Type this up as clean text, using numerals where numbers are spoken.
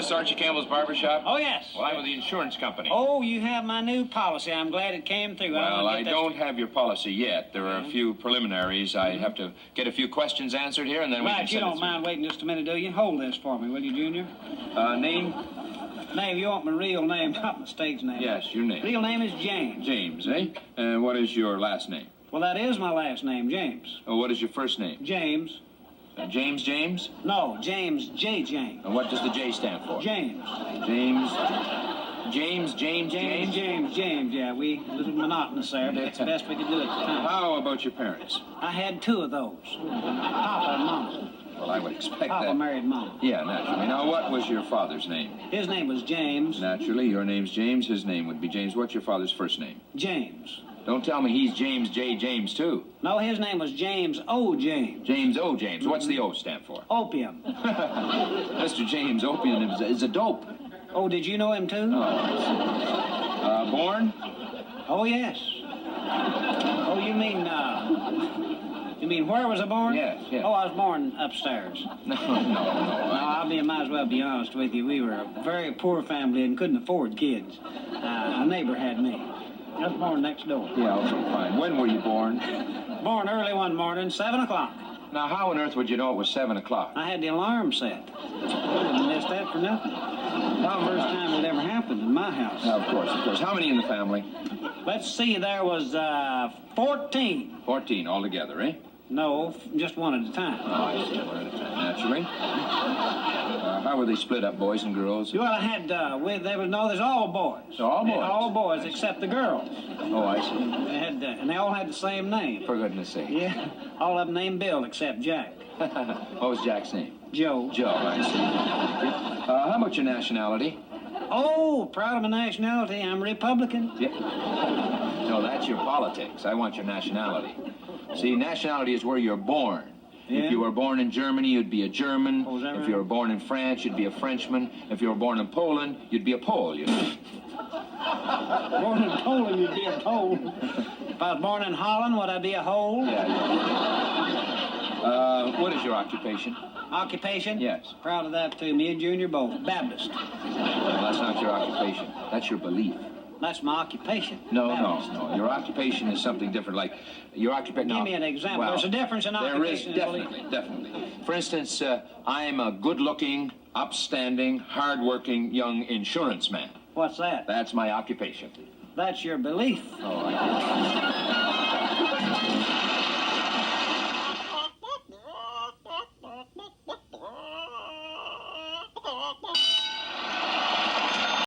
this Archie Campbell's barbershop? Oh, yes. Well, I'm with the insurance company. Oh, you have my new policy. I'm glad it came through. Well, I don't have your policy yet. There are a few preliminaries. I have to get a few questions answered here, and then we can Right, you send it don't through. mind waiting just a minute, do you? Hold this for me, will you, Junior? Name? Name, you want my real name, not my stage name. Yes, your name. Real name is James. James, eh? And what is your last name? Well, that is my last name, James. Oh, what is your first name? James. James? No, James J. James. And what does the J stand for? James. James, Yeah, we a little monotonous there, but it's the best we could do at the time. How about your parents? I had two of those. Papa and Mama. Well, I would expect Papa that. married Mama. Yeah, naturally. Now, what was your father's name? His name was James. Naturally, your name's James. His name would be James. What's your father's first name? James. Don't tell me he's James J. James, too. No, his name was James O. James. James O. James. What's the O stand for? Opium. Mr. James Opium is a dope. Oh, did you know him, too? Oh, born? Oh, yes. Oh, you mean where was I born? Yes. Oh, I was born upstairs. No. I might as well be honest with you. We were a very poor family and couldn't afford kids. A neighbor had me. I was born next door. Yeah, okay, fine. When were you born? Born early one morning, 7 o'clock. Now, how on earth would you know it was 7 o'clock? I had the alarm set. I wouldn't miss that for nothing. Well, the first time it ever happened in my house. Of course. How many in the family? Let's see, there was 14. 14 altogether, eh? No, just one at a time. Oh, I see. One at a time, naturally. How were they split up, boys and girls? Well, I had, there's all boys. So all boys? All boys except the girls. Oh, I see. And they all had the same name. For goodness sake. Yeah, all of them named Bill except Jack. What was Jack's name? Joe. Joe, I see. How about your nationality? Oh, proud of my nationality. I'm Republican. Yeah. No, that's your politics. I want your nationality. See, nationality is where you're born. Yeah? If you were born in Germany, you'd be a German. Oh, is that If right? you were born in France, you'd be a Frenchman. If you were born in Poland, you'd be a Pole, you know. Born in Poland, you'd be a Pole. If I was born in Holland, would I be a hole? Yeah. What is your occupation? Occupation? Yes. Proud of that, too. Me and Junior both. Baptist. Well, that's not your occupation. That's your belief. That's my occupation. No. Your occupation is something different. Like your occupation. Give me an example. Well, There's a difference in occupation there is, and belief. definitely. For instance, I am a good-looking, upstanding, hard-working young insurance man. What's that? That's my occupation. That's your belief. Oh, I